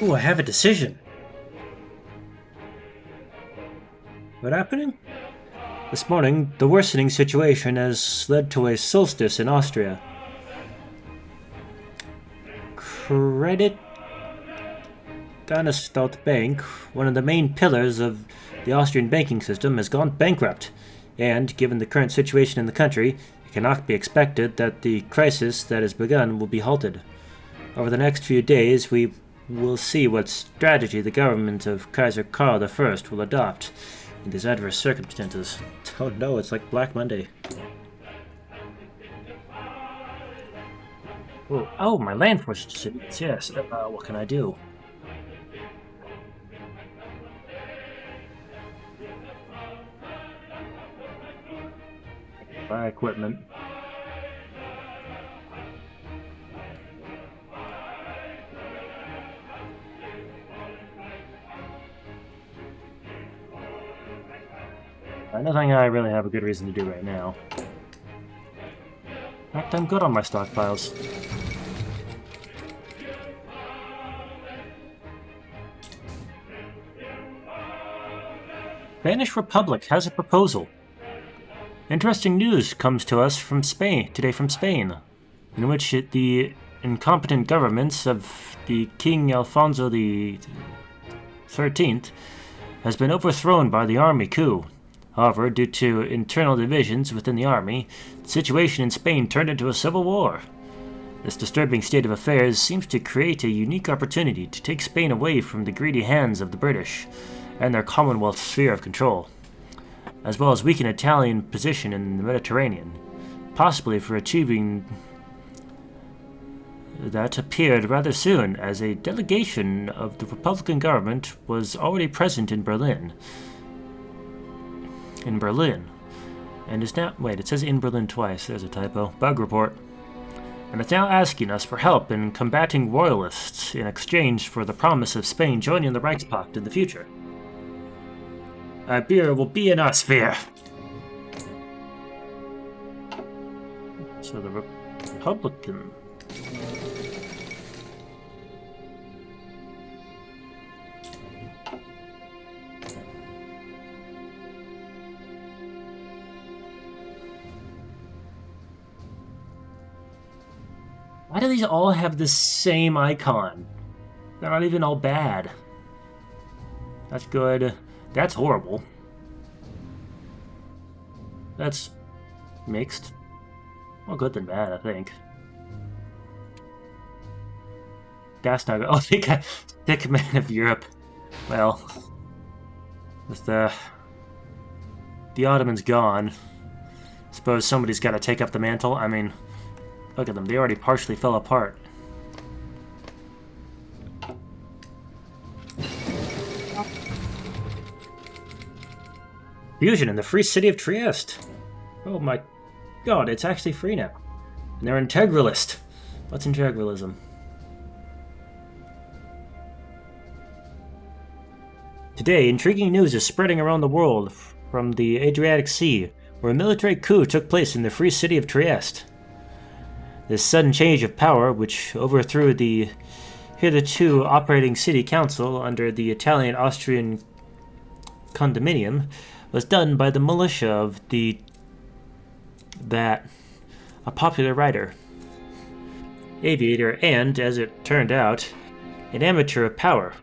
Ooh, I have a decision. What happening? This morning, the worsening situation has led to a solstice in Austria. Credit Donnerstadt Bank, one of the main pillars of the Austrian banking system, has gone bankrupt, and given the current situation in the country, it cannot be expected that the crisis that has begun will be halted. Over the next few days, we will see what strategy the government of Kaiser Karl I will adopt in these adverse circumstances. Oh no, it's like Black Monday. Oh, my land force decisions, yes. What can I do? Buy equipment. Nothing I really have a good reason to do right now. In fact, I'm good on my stockpiles. Spanish Republic has a proposal. Interesting news comes to us from Spain today, in which the incompetent governments of the King Alfonso the 13th has been overthrown by the army coup. However, due to internal divisions within the army, the situation in Spain turned into a civil war. This disturbing state of affairs seems to create a unique opportunity to take Spain away from the greedy hands of the British and their Commonwealth sphere of control, as well as weaken Italian position in the Mediterranean, possibly for achieving that appeared rather soon, as a delegation of the Republican government was already present in Berlin, and is now, wait, it says in Berlin twice, there's a typo, bug report, and it's now asking us for help in combating royalists in exchange for the promise of Spain joining the Reichspakt in the future. Beer will be in our sphere. So the Republican. Why do these all have the same icon? They're not even all bad. That's good. That's horrible. That's mixed. More good than bad, I think. That's not good. Oh, they got Sick Man of Europe. Well, with the Ottoman's gone, suppose somebody's got to take up the mantle. I mean, look at them. They already partially fell apart. Fusion in the free city of Trieste. Oh my god, it's actually free now. And they're integralist. What's integralism? Today, intriguing news is spreading around the world from the Adriatic Sea, where a military coup took place in the free city of Trieste. This sudden change of power, which overthrew the hitherto operating city council under the Italian-Austrian condominium, was done by the militia of a popular writer, aviator, and, as it turned out, an amateur of power.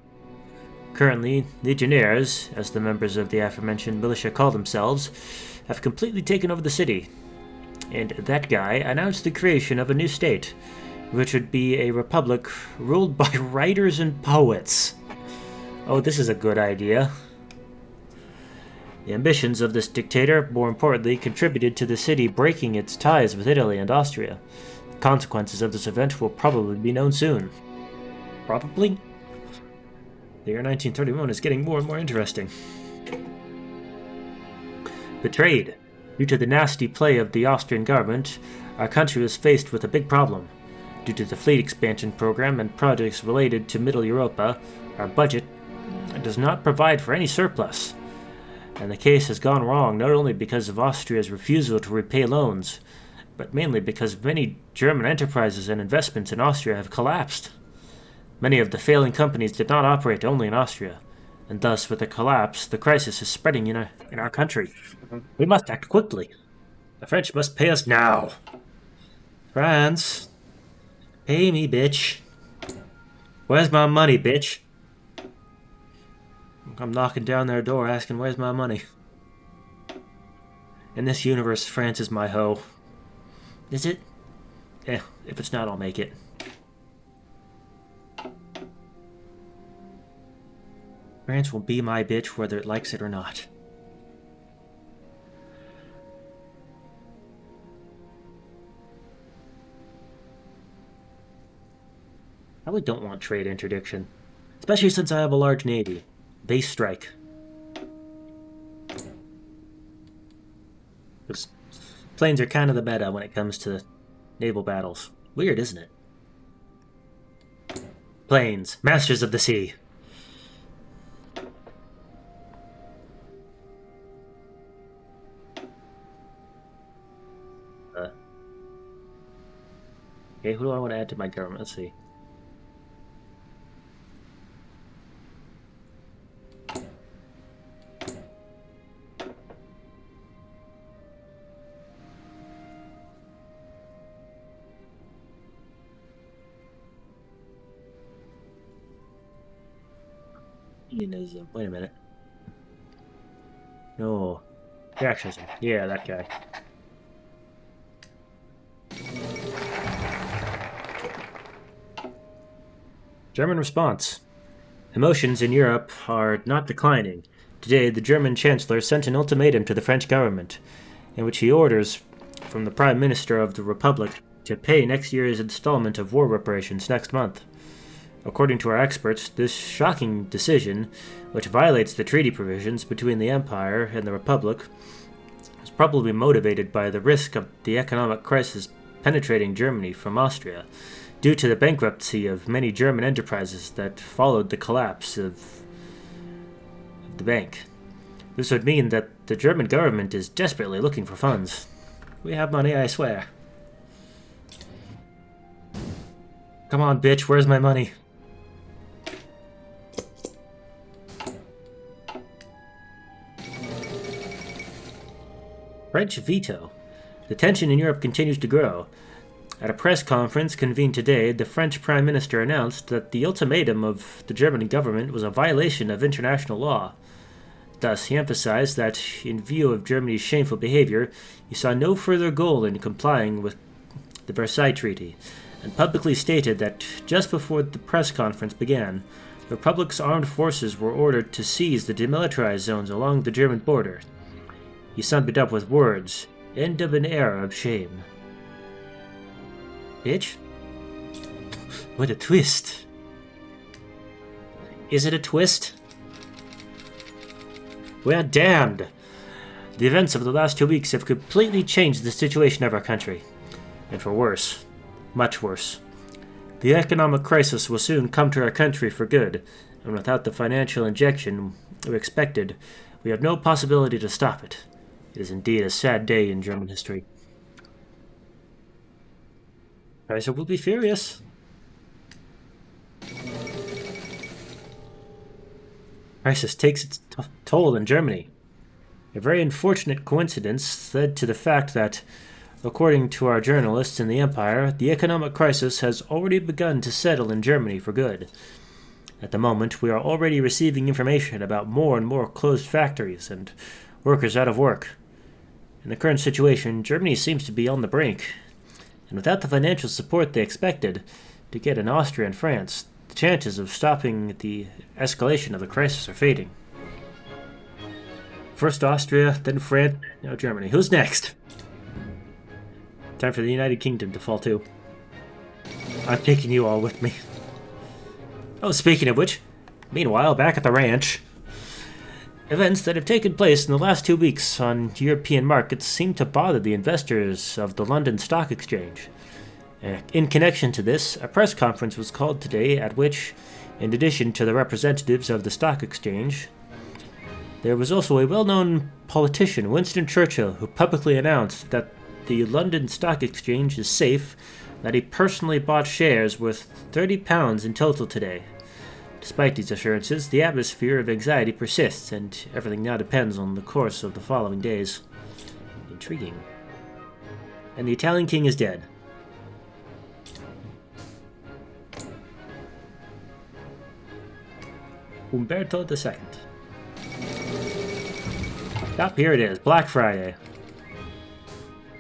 Currently, legionnaires, as the members of the aforementioned militia call themselves, have completely taken over the city, and that guy announced the creation of a new state, which would be a republic ruled by writers and poets. Oh, this is a good idea. The ambitions of this dictator, more importantly, contributed to the city breaking its ties with Italy and Austria. The consequences of this event will probably be known soon. Probably? The year 1931 is getting more and more interesting. Betrayed. Due to the nasty play of the Austrian government, our country was faced with a big problem. Due to the fleet expansion program and projects related to Middle Europa, our budget does not provide for any surplus. And the case has gone wrong not only because of Austria's refusal to repay loans, but mainly because many German enterprises and investments in Austria have collapsed. Many of the failing companies did not operate only in Austria, and thus, with the collapse, the crisis is spreading in our country. We must act quickly. The French must pay us now. France, pay me, bitch. Where's my money, bitch? I'm knocking down their door asking, where's my money? In this universe, France is my hoe. Is it? Eh, if it's not, I'll make it. France will be my bitch whether it likes it or not. I really don't want trade interdiction. Especially since I have a large navy. Base strike. Because planes are kind of the meta when it comes to naval battles. Weird, isn't it? Planes, masters of the sea. Okay, who do I want to add to my government? Let's see. Wait a minute. No. Reactionism. Yeah, that guy. German response. Emotions in Europe are not declining. Today, the German Chancellor sent an ultimatum to the French government, in which he orders from the Prime Minister of the Republic to pay next year's installment of war reparations next month. According to our experts, this shocking decision, which violates the treaty provisions between the Empire and the Republic, is probably motivated by the risk of the economic crisis penetrating Germany from Austria, due to the bankruptcy of many German enterprises that followed the collapse of the bank. This would mean that the German government is desperately looking for funds. We have money, I swear. Come on, bitch, where's my money? French veto. The tension in Europe continues to grow. At a press conference convened today, the French Prime Minister announced that the ultimatum of the German government was a violation of international law. Thus, he emphasized that, in view of Germany's shameful behavior, he saw no further goal in complying with the Versailles Treaty, and publicly stated that just before the press conference began, the Republic's armed forces were ordered to seize the demilitarized zones along the German border. He summed it up with words, "End of an era of shame." Bitch? What a twist. Is it a twist? We're damned. The events of the last 2 weeks have completely changed the situation of our country. And for worse. Much worse. The economic crisis will soon come to our country for good, and without the financial injection we expected, we have no possibility to stop it. It is indeed a sad day in German history. Kaiser will be furious. Crisis takes its toll in Germany. A very unfortunate coincidence led to the fact that, according to our journalists in the Empire, the economic crisis has already begun to settle in Germany for good. At the moment, we are already receiving information about more and more closed factories and workers out of work. In the current situation, Germany seems to be on the brink, and without the financial support they expected to get in Austria and France, the chances of stopping the escalation of the crisis are fading. First Austria, then France, now Germany. Who's next? Time for the United Kingdom to fall too. I'm taking you all with me. Oh, speaking of which, meanwhile, back at the ranch, events that have taken place in the last 2 weeks on European markets seem to bother the investors of the London Stock Exchange. In connection to this, a press conference was called today at which, in addition to the representatives of the stock exchange, there was also a well-known politician, Winston Churchill, who publicly announced that the London Stock Exchange is safe that he personally bought shares worth £30 in total today. Despite these assurances, the atmosphere of anxiety persists, and everything now depends on the course of the following days. Intriguing. And the Italian king is dead. Umberto II. Yep, here it is. Black Friday.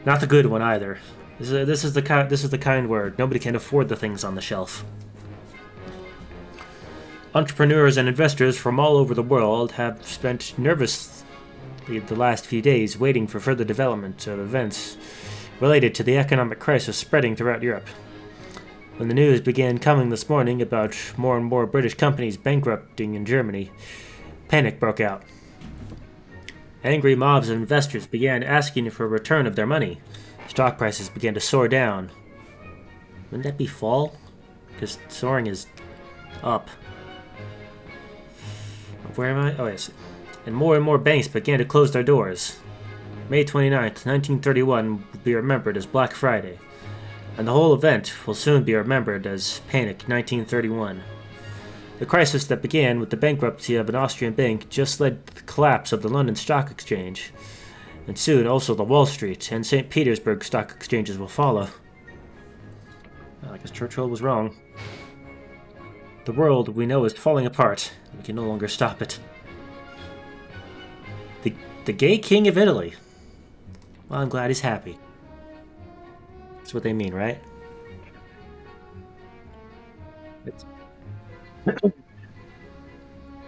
Not the good one either. This is the kind where nobody can afford the things on the shelf. Entrepreneurs and investors from all over the world have spent nervously the last few days waiting for further development of events related to the economic crisis spreading throughout Europe. When the news began coming this morning about more and more British companies bankrupting in Germany, panic broke out. Angry mobs of investors began asking for a return of their money. Stock prices began to soar down. Wouldn't that be fall? Because soaring is up. Where am I? Oh, yes. And more banks began to close their doors. May 29th, 1931 will be remembered as Black Friday, and the whole event will soon be remembered as Panic 1931. The crisis that began with the bankruptcy of an Austrian bank just led to the collapse of the London Stock Exchange, and soon also the Wall Street and St. Petersburg stock exchanges will follow. Well, I guess Churchill was wrong. The world we know is falling apart. We can no longer stop it. The gay king of Italy. Well, I'm glad he's happy. That's what they mean, right?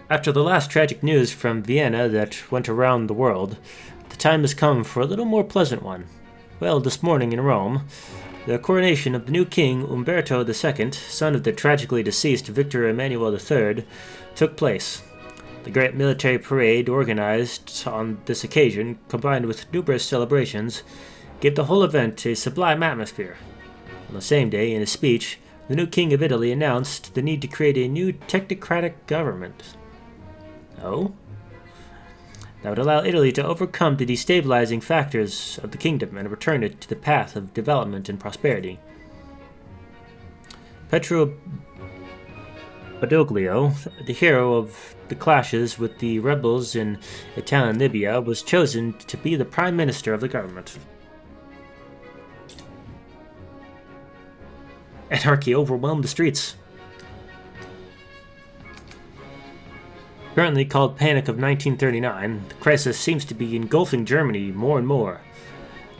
After the last tragic news from Vienna that went around the world, the time has come for a little more pleasant one. Well, this morning in Rome, the coronation of the new king Umberto II, son of the tragically deceased Victor Emmanuel III, took place. The great military parade organized on this occasion, combined with numerous celebrations, gave the whole event a sublime atmosphere. On the same day, in a speech, the new king of Italy announced the need to create a new technocratic government. Oh? That would allow Italy to overcome the destabilizing factors of the kingdom and return it to the path of development and prosperity. Pietro Badoglio, the hero of the clashes with the rebels in Italian Libya, was chosen to be the prime minister of the government. Anarchy overwhelmed the streets. Currently called Panic of 1939, the crisis seems to be engulfing Germany more and more.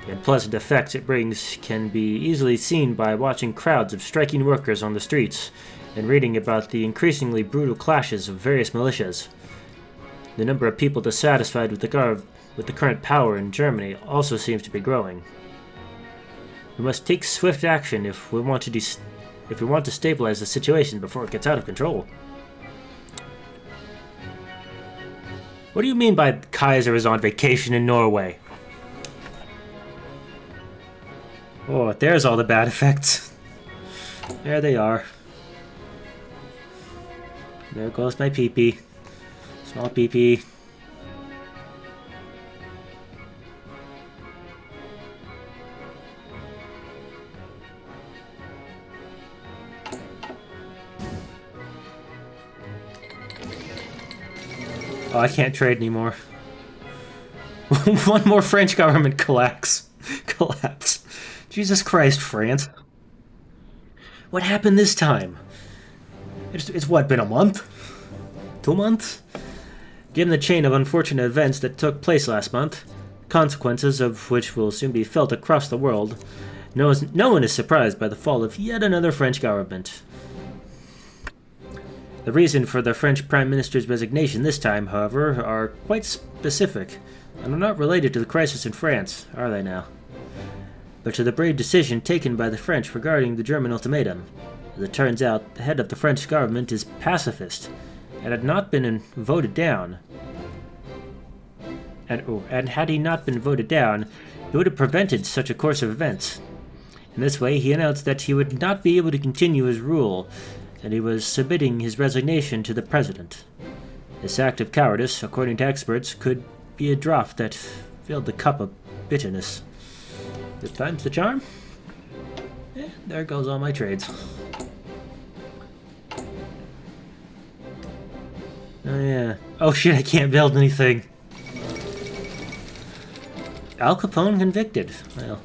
The unpleasant effects it brings can be easily seen by watching crowds of striking workers on the streets and reading about the increasingly brutal clashes of various militias. The number of people dissatisfied with the current power in Germany also seems to be growing. We must take swift action if we want to stabilize the situation before it gets out of control. What do you mean by Kaiser is on vacation in Norway? Oh, there's all the bad effects. There they are. There goes my pee-pee. Small pee-pee. Oh, I can't trade anymore. One more French government collapse. Jesus Christ, France. What happened this time? It's what, been a month? 2 months? Given the chain of unfortunate events that took place last month, consequences of which will soon be felt across the world, no one is surprised by the fall of yet another French government. The reason for the French Prime Minister's resignation this time, however, are quite specific, and are not related to the crisis in France, are they now? But to the brave decision taken by the French regarding the German ultimatum. As it turns out, the head of the French government is pacifist, and had not been voted down. And had he not been voted down, he would have prevented such a course of events. In this way, he announced that he would not be able to continue his rule, and he was submitting his resignation to the president. This act of cowardice, according to experts, could be a drop that filled the cup of bitterness. Good time's the charm? There goes all my trades. Oh yeah. Oh shit, I can't build anything. Al Capone convicted. Well,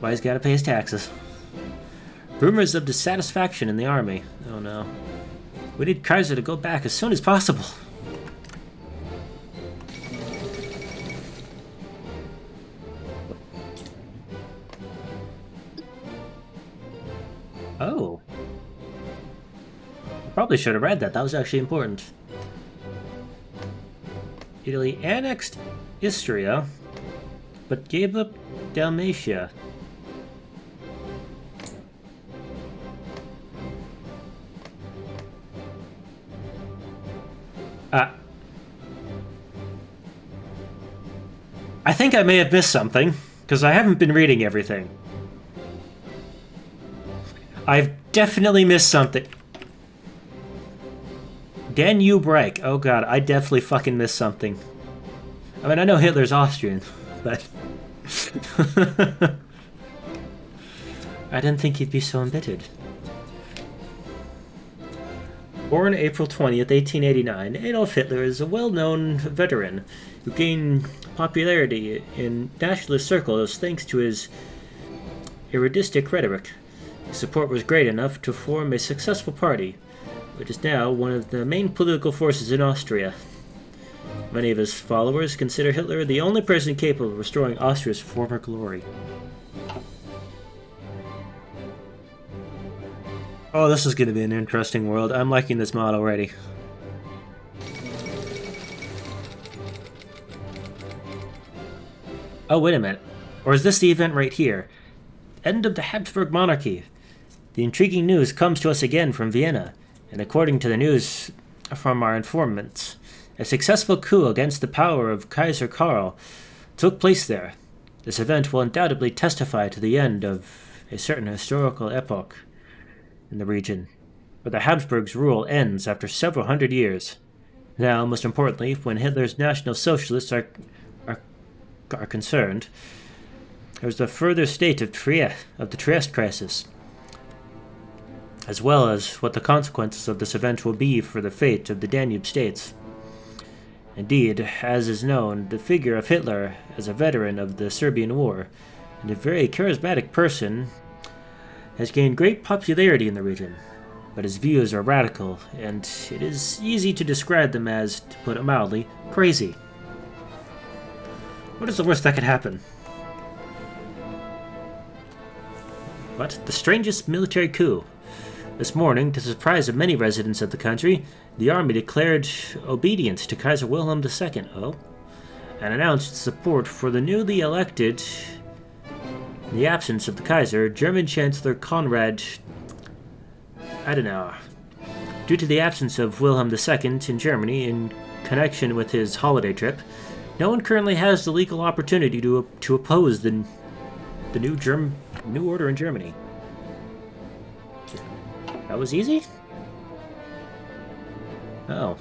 why he's gotta pay his taxes. Rumors of dissatisfaction in the army. Oh no. We need Kaiser to go back as soon as possible. Oh. Probably should have read that. That was actually important. Italy annexed Istria, but gave up Dalmatia. I think I may have missed something, because I haven't been reading everything. I've definitely missed something. Danube Reich. Oh god, I definitely fucking missed something. I mean, I know Hitler's Austrian, but... I didn't think he'd be so embittered. Born April 20th, 1889, Adolf Hitler is a well-known veteran who gained popularity in nationalist circles thanks to his erudistic rhetoric. His support was great enough to form a successful party, which is now one of the main political forces in Austria. Many of his followers consider Hitler the only person capable of restoring Austria's former glory. Oh, this is going to be an interesting world. I'm liking this mod already. Oh, wait a minute. Or is this the event right here? End of the Habsburg Monarchy. The intriguing news comes to us again from Vienna, and according to the news from our informants, a successful coup against the power of Kaiser Karl took place there. This event will undoubtedly testify to the end of a certain historical epoch in the region, where the Habsburgs' rule ends after several hundred years. Now, most importantly, when Hitler's National Socialists are concerned, there's the further state of the Trieste crisis, as well as what the consequences of this event will be for the fate of the Danube states. Indeed, as is known, the figure of Hitler as a veteran of the Serbian War and a very charismatic person has gained great popularity in the region, but his views are radical, and it is easy to describe them as, to put it mildly, crazy. What is the worst that could happen? What? The strangest military coup. This morning, to the surprise of many residents of the country, the army declared obedience to Kaiser Wilhelm II, and announced support for the newly elected, in the absence of the Kaiser, German Chancellor Konrad Adenauer. Due to the absence of Wilhelm II in Germany in connection with his holiday trip, no one currently has the legal opportunity to oppose the new order in Germany. That was easy? Oh.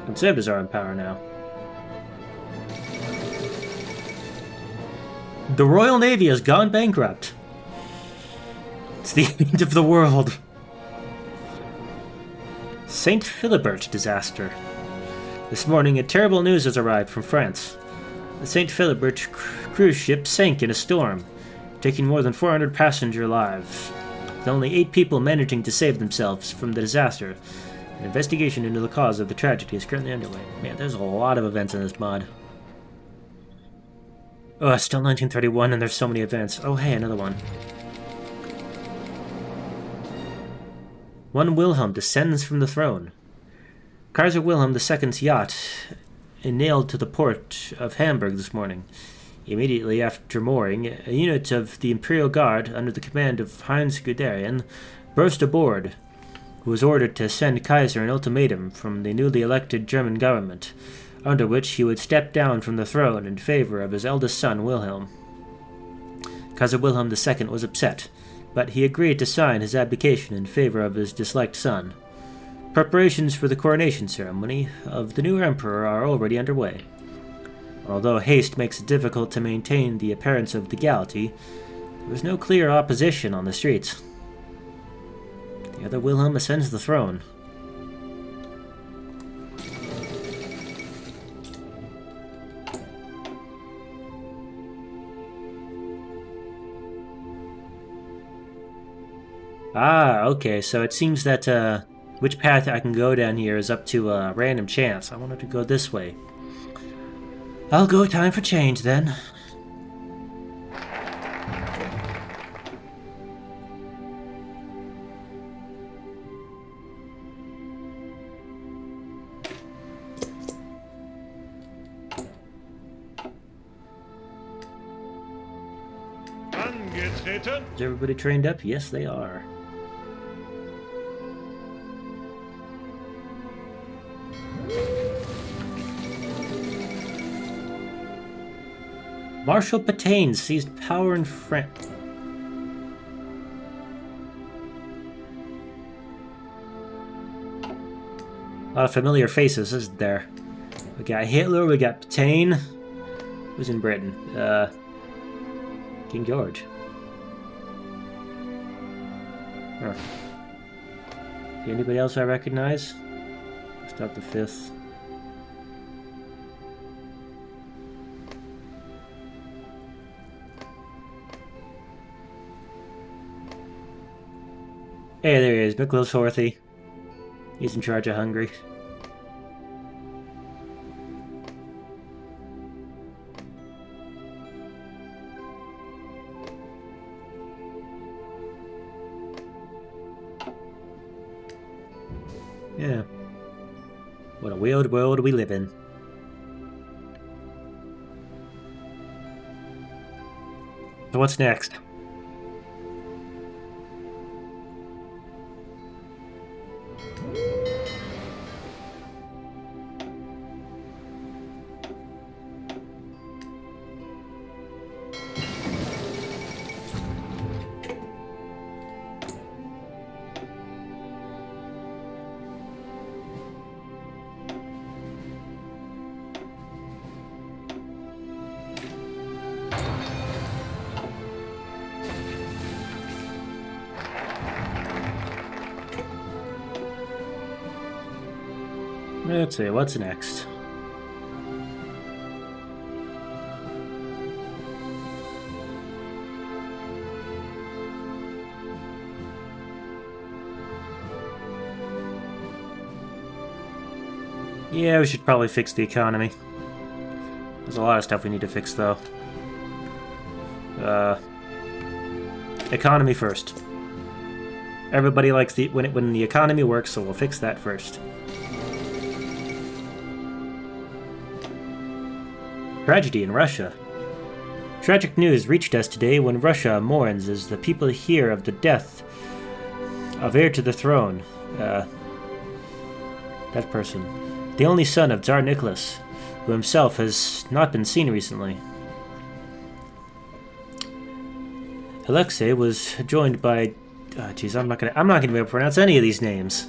Conservatives are in power now. The Royal Navy has gone bankrupt. It's the end of the world. St. Philibert disaster. This morning, a terrible news has arrived from France. The St. Philibert cruise ship sank in a storm, taking more than 400 passenger lives, with only 8 people managing to save themselves from the disaster. An investigation into the cause of the tragedy is currently underway. Man, there's a lot of events in this mod. Oh, it's still 1931 and there's so many events. Oh, hey, another one. One Wilhelm descends from the throne. Kaiser Wilhelm II's yacht nailed to the port of Hamburg this morning. Immediately after mooring, a unit of the Imperial Guard under the command of Heinz Guderian burst aboard, who was ordered to send Kaiser an ultimatum from the newly elected German government, under which he would step down from the throne in favor of his eldest son, Wilhelm. Kaiser Wilhelm II was upset, but he agreed to sign his abdication in favor of his disliked son. Preparations for the coronation ceremony of the new emperor are already underway. Although haste makes it difficult to maintain the appearance of legality, There was no clear opposition on the streets. The other Wilhelm ascends the throne. Ah, okay, so it seems that which path I can go down here is up to random chance. I wanted to go this way. I'll go time for change then. Is everybody trained up? Yes, they are. Marshal Pétain seized power in France. A lot of familiar faces, isn't there? We got Hitler, we got Pétain. Who's in Britain? King George. Huh. Anybody else I recognize? Start the 5th. Hey, there he is, Miklos Horthy. He's in charge of Hungary. Yeah. What a weird world we live in. So what's next? Let's see, what's next? Yeah, we should probably fix the economy. There's a lot of stuff we need to fix, though. Economy first. Everybody likes when the economy works, so we'll fix that first. Tragedy in Russia. Tragic news reached us today when Russia mourns as the people hear of the death of heir to the throne. That person. The only son of Tsar Nicholas, who himself has not been seen recently. Alexei was joined by... I'm not gonna be able to pronounce any of these names.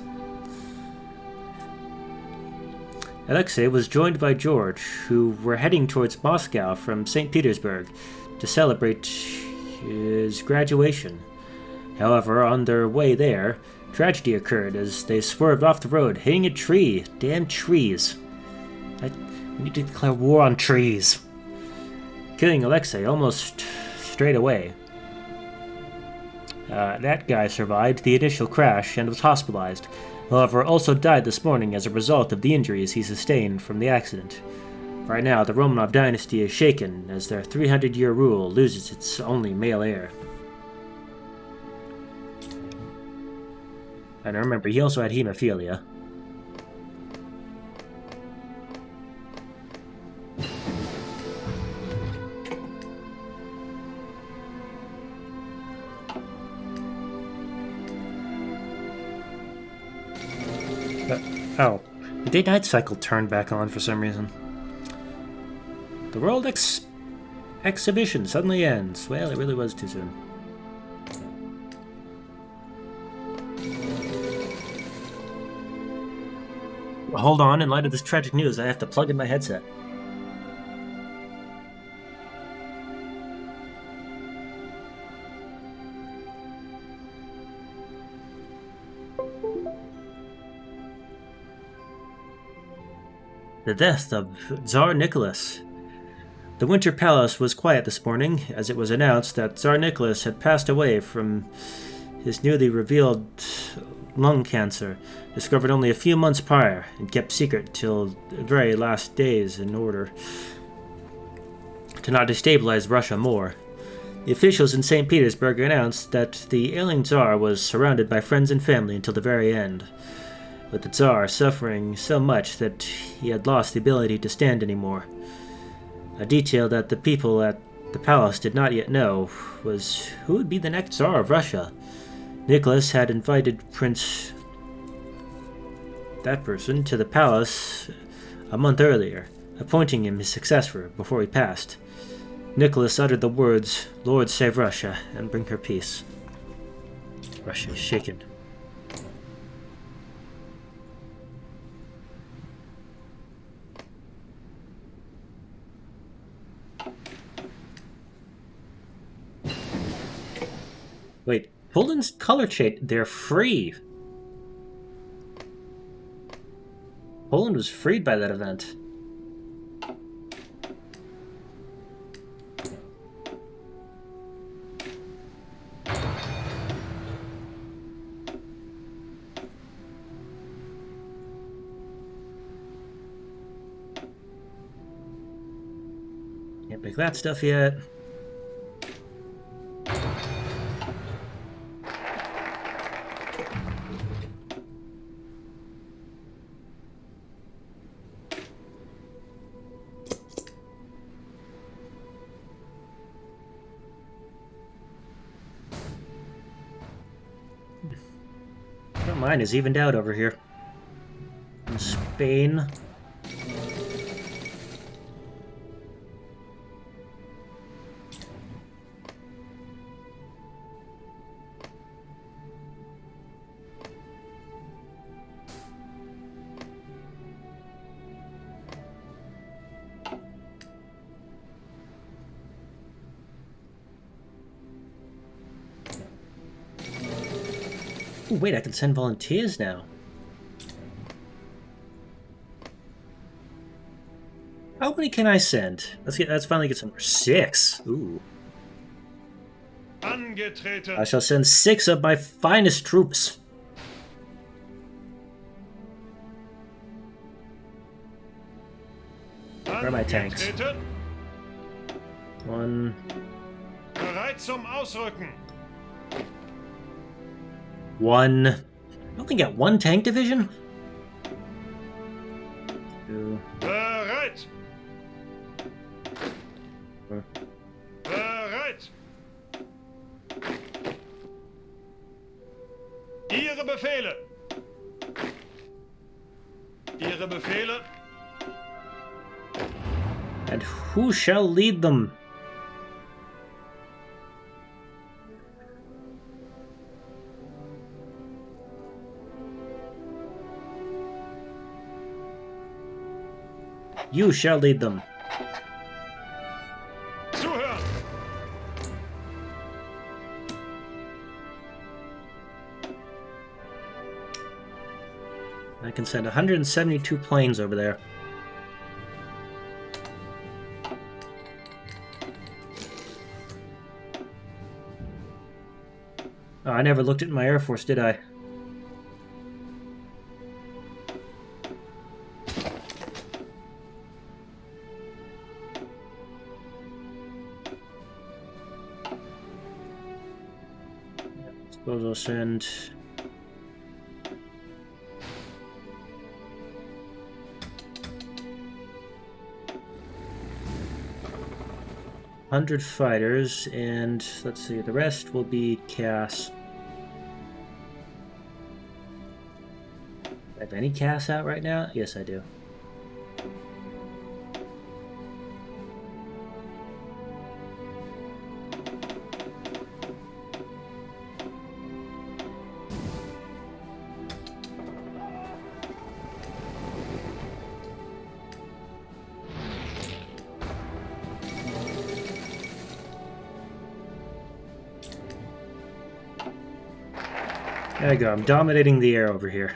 Alexei was joined by George, who were heading towards Moscow from St. Petersburg to celebrate his graduation. However, on their way there, tragedy occurred as they swerved off the road, hitting a tree. Damn trees. We need to declare war on trees. Killing Alexei almost straight away. That guy survived the initial crash and was hospitalized. However, also died this morning as a result of the injuries he sustained from the accident. Right now, the Romanov dynasty is shaken as their 300-year rule loses its only male heir. And remember, he also had hemophilia. Oh, the day-night cycle turned back on for some reason. The World Exhibition suddenly ends. Well, it really was too soon. Hold on, in light of this tragic news, I have to plug in my headset. The death of Tsar Nicholas. The Winter Palace was quiet this morning, as it was announced that Tsar Nicholas had passed away from his newly revealed lung cancer, discovered only a few months prior and kept secret till the very last days in order to not destabilize Russia more. The officials in St. Petersburg announced that the ailing Tsar was surrounded by friends and family until the very end, with the Tsar suffering so much that he had lost the ability to stand anymore. A detail that the people at the palace did not yet know was who would be the next Tsar of Russia. Nicholas had invited that person to the palace a month earlier, appointing him his successor before he passed. Nicholas uttered the words, "Lord, save Russia and bring her peace." Russia is shaken. Wait, Poland's color change, they're free. Poland was freed by that event. Can't pick that stuff yet. Mine is evened out over here. In Spain. Ooh, wait, I can send volunteers now. How many can I send? Let's finally get some more. 6. Ooh. I shall send 6 of my finest troops. Where are my tanks? 1. Bereit zum Ausrücken. 1. I only got 1 tank division? 2. Bereit. Bereit. Ihre Befehle. Ihre Befehle. And who shall lead them? You shall lead them. Zuhören. I can send 172 planes over there. Oh, I never looked at my Air Force, did I? Suppose I'll send... $100 fighters, and let's see, the rest will be CAS. Do I have any CAS out right now? Yes, I do. There you go, I'm dominating the air over here.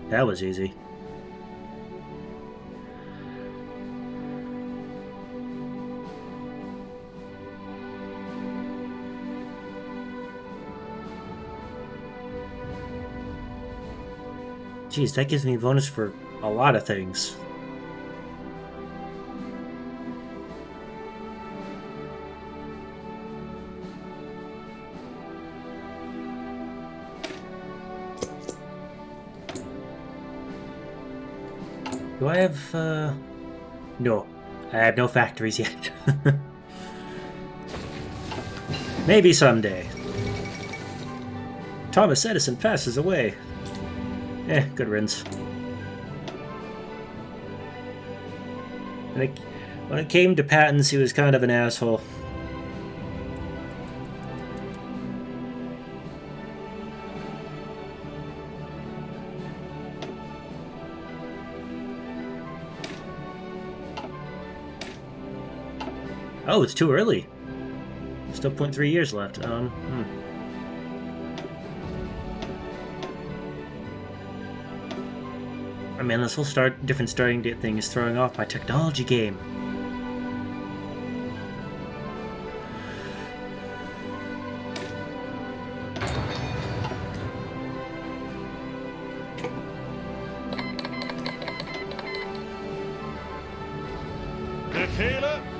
That was easy. Geez, that gives me bonus for a lot of things. Do I have, No. I have no factories yet. Maybe someday. Thomas Edison passes away. Good riddance. When it came to patents, he was kind of an asshole. Oh, it's too early. Still 0.3 years left. I mean, this whole different starting date thing is throwing off my technology game. Befehle